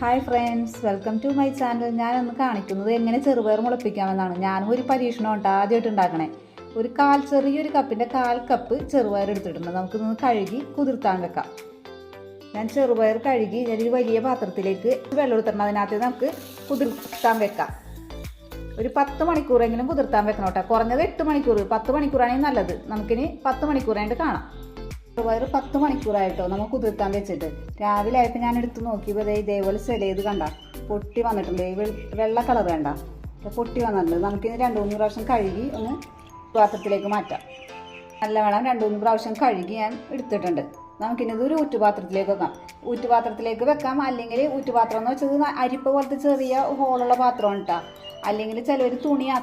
Hi friends, welcome to my channel. ഞാനൊന്ന് കാണിക്കുന്നത് എങ്ങനെ ചെറുപയർ മുളപ്പിക്കാമെന്നാണ്. ഞാനും ഒരു പരീക്ഷണം ഉണ്ട് ആദ്യമായിട്ട് ഉണ്ടാക്കണേ. ചെറിയൊരു കപ്പിൻ്റെ 1/4 കപ്പ് ചെറുപയർ എടുത്തിട്ടുണ്ട്. നമുക്കിതൊന്ന് കഴുകി കുതിർത്താൻ വെക്കാം. ഞാൻ ചെറുപയർ കഴുകി ഞാനൊരു വലിയ പാത്രത്തിലേക്ക് വെള്ളം എടുത്തിട്ടുണ്ട്. അതിനകത്ത് നമുക്ക് കുതിർത്താൻ വെക്കാം. ഒരു 10 മണിക്കൂറെങ്കിലും കുതിർത്താൻ വെക്കണം കേട്ടോ. കുറഞ്ഞത് 8 മണിക്കൂർ, 10 മണിക്കൂറാണെങ്കിൽ നല്ലത്. നമുക്കിനി 10 മണിക്കൂറായിട്ട് കാണാം. ചെറുപയർ 10 മണിക്കൂറായിട്ടോ നമുക്ക് കുതിർത്താൻ വെച്ചിട്ട്. രാവിലെ ആയപ്പോൾ ഞാൻ എടുത്ത് നോക്കിയപ്പോൾ ഇതേപോലെ സെലയത് കണ്ട പൊട്ടി വന്നിട്ടുണ്ട്. വെള്ള കളർ വേണ്ട, പൊട്ടി വന്നിട്ടുണ്ട്. നമുക്കിനി 2-3 പ്രാവശ്യം കഴുകി ഒന്ന് പാത്രത്തിലേക്ക് മാറ്റാം. നല്ലവണ്ണം 2-3 പ്രാവശ്യം കഴുകി ഞാൻ എടുത്തിട്ടുണ്ട്. നമുക്കിനി ഇതൊരു ഊറ്റുപാത്രത്തിലേക്ക് വെക്കാം. ഊറ്റുപാത്രത്തിലേക്ക് വെക്കാം, അല്ലെങ്കിൽ ഊറ്റുപാത്രം എന്ന് വെച്ചത് അരിപ്പ പോലത്തെ ചെറിയ ഹോളുള്ള പാത്രമാണ് കേട്ടോ. അല്ലെങ്കിൽ ചിലവർ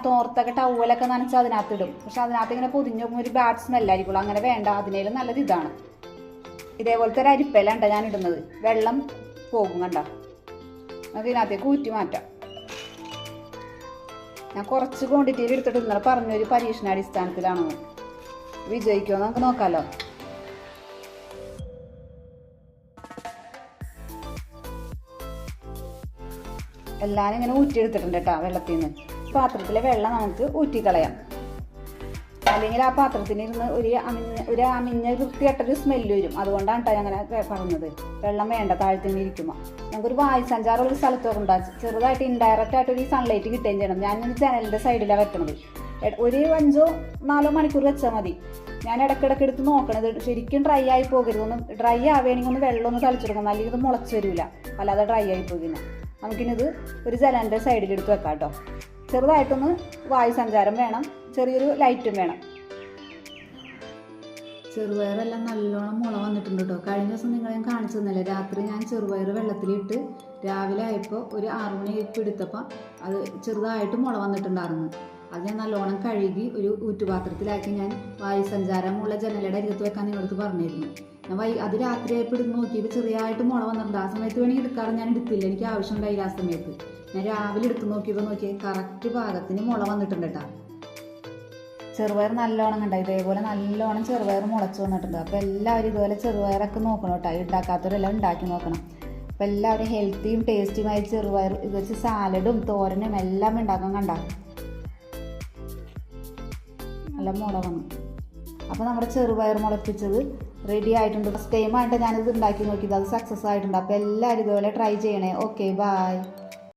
തോർത്തൊക്കെ ടവലൊക്കെ നനച്ച് അതിനകത്തിടും. പക്ഷെ അതിനകത്ത് ഇങ്ങനെ പൊതിഞ്ഞ് നോക്കുമ്പോൾ ഒരു ബാഡ് സ്മെല്ലായിരിക്കുള്ളൂ. അങ്ങനെ വേണ്ട, അതിനേലും നല്ലത് ഇതാണ്. ഇതേപോലത്തെ ഒരു അരിപ്പയിലാണ് ഞാൻ ഇടുന്നത്. വെള്ളം പോകും കണ്ട. നമുക്ക് ഇതിനകത്തേക്ക് ഊറ്റി മാറ്റാം. ഞാൻ കുറച്ച് ക്വാണ്ടിറ്റിയിൽ എടുത്തിട്ട് ഇന്നലെ പറഞ്ഞൊരു പരീക്ഷണാടിസ്ഥാനത്തിലാണ്. വിജയിക്കുമോ നമുക്ക് നോക്കാമല്ലോ. എല്ലാം ഇങ്ങനെ ഊറ്റിയെടുത്തിട്ടുണ്ട് കേട്ടോ വെള്ളത്തിൽ നിന്ന്. പാത്രത്തിലെ വെള്ളം നമുക്ക് ഊറ്റിക്കളയാം. അല്ലെങ്കിൽ ആ പാത്രത്തിന് ഇരുന്ന് ഒരു അമിഞ്ഞ വൃത്തികെട്ടൊരു സ്മെല്ല് വരും. അതുകൊണ്ടാണ് കേട്ടോ അങ്ങനെ പറഞ്ഞത്. വെള്ളം വേണ്ട താഴ്ത്തിങ്ങനെ ഇരിക്കുമ്പോൾ. നമുക്കൊരു വായുസഞ്ചാരമുള്ള സ്ഥലത്തൊക്കെ ഉണ്ടാകും. ചെറുതായിട്ട് ഇൻഡയറക്റ്റ് ആയിട്ട് ഒരു സൺലൈറ്റ് കിട്ടുകയും ചെയ്യണം. ഞാനൊരു ജനലിൻ്റെ സൈഡിലാണ് വെക്കണത്. ഒരു 5-4 മണിക്കൂർ വെച്ചാൽ മതി. ഞാൻ ഇടയ്ക്കിടയ്ക്ക് എടുത്ത് നോക്കണത് ശരിക്കും ഡ്രൈ ആയി പോകരുത്. ഒന്ന് ഡ്രൈ ആവുകയാണെങ്കിൽ ഒന്ന് വെള്ളം ഒന്ന് തളിച്ചെടുക്കണം, അല്ലെങ്കിൽ ഇത് മുളച്ച് വരില്ല. അല്ലാതെ ഡ്രൈ ആയി പോകുന്ന. നമുക്കിനിത് ഒരു ജനലിൻ്റെ സൈഡിലെടുത്ത് വെക്കാം കേട്ടോ. ചെറുതായിട്ടൊന്ന് വായുസഞ്ചാരം വേണം, ചെറിയൊരു ലൈറ്റും വേണം. ചെറുപയറെല്ലാം നല്ലോണം മുള വന്നിട്ടുണ്ട് കേട്ടോ. കഴിഞ്ഞ ദിവസം നിങ്ങളെ ഞാൻ കാണിച്ചു തന്നല്ലേ, രാത്രി ഞാൻ ചെറുപയർ വെള്ളത്തിലിട്ട് രാവിലെ ആയപ്പോൾ ഒരു 6 മണിയൊക്കെ എടുത്തപ്പോൾ അത് ചെറുതായിട്ട് മുള വന്നിട്ടുണ്ടായിരുന്നു. അത് ഞാൻ നല്ലോണം കഴുകി ഒരു ഊറ്റുപാത്രത്തിലാക്കി ഞാൻ വായുസഞ്ചാരമുള്ള ജനലയുടെ അരികത്ത് വെക്കാൻ നിങ്ങളടുത്ത് പറഞ്ഞിരുന്നു. ഞാൻ അത് രാത്രി ആയപ്പോൾ എടുത്ത് നോക്കിയപ്പോൾ ചെറിയായിട്ട് മുള വന്നിട്ടുണ്ട്. ആ സമയത്ത് വേണമെങ്കിൽ എടുക്കാറ്, ഞാൻ എടുത്തില്ല, എനിക്ക് ആവശ്യം ഉണ്ടായില്ല ആ സമയത്ത്. ഞാൻ രാവിലെ എടുത്ത് നോക്കിയപ്പോൾ കറക്റ്റ് പാകത്തിന് മുള വന്നിട്ടുണ്ട് കേട്ടോ. ചെറുപയർ നല്ലോണം കണ്ട ഇതേപോലെ നല്ലോണം ചെറുപയർ മുളച്ച് വന്നിട്ടുണ്ട്. അപ്പോൾ എല്ലാവരും ഇതുപോലെ ചെറുപയറൊക്കെ നോക്കണം കേട്ടോ. ഉണ്ടാക്കാത്തവരെല്ലാം ഉണ്ടാക്കി നോക്കണം. അപ്പോൾ എല്ലാവരും ഹെൽത്തിയും ടേസ്റ്റിയുമായ ചെറുപയർ ഇത് വെച്ച് സാലഡും തോരനും എല്ലാം ഉണ്ടാക്കാൻ കണ്ട നല്ല മുള വന്നു. അപ്പോൾ നമ്മുടെ ചെറുപയർ മുളപ്പിച്ചത് റെഡി ആയിട്ടുണ്ട്. ഫസ്റ്റ് ടൈമായിട്ട് ഞാനിത് ഉണ്ടാക്കി നോക്കിയത്, അത് സക്സസ് ആയിട്ടുണ്ട്. അപ്പോൾ എല്ലാവരും ഇതുപോലെ ട്രൈ ചെയ്യണേ. Okay, by.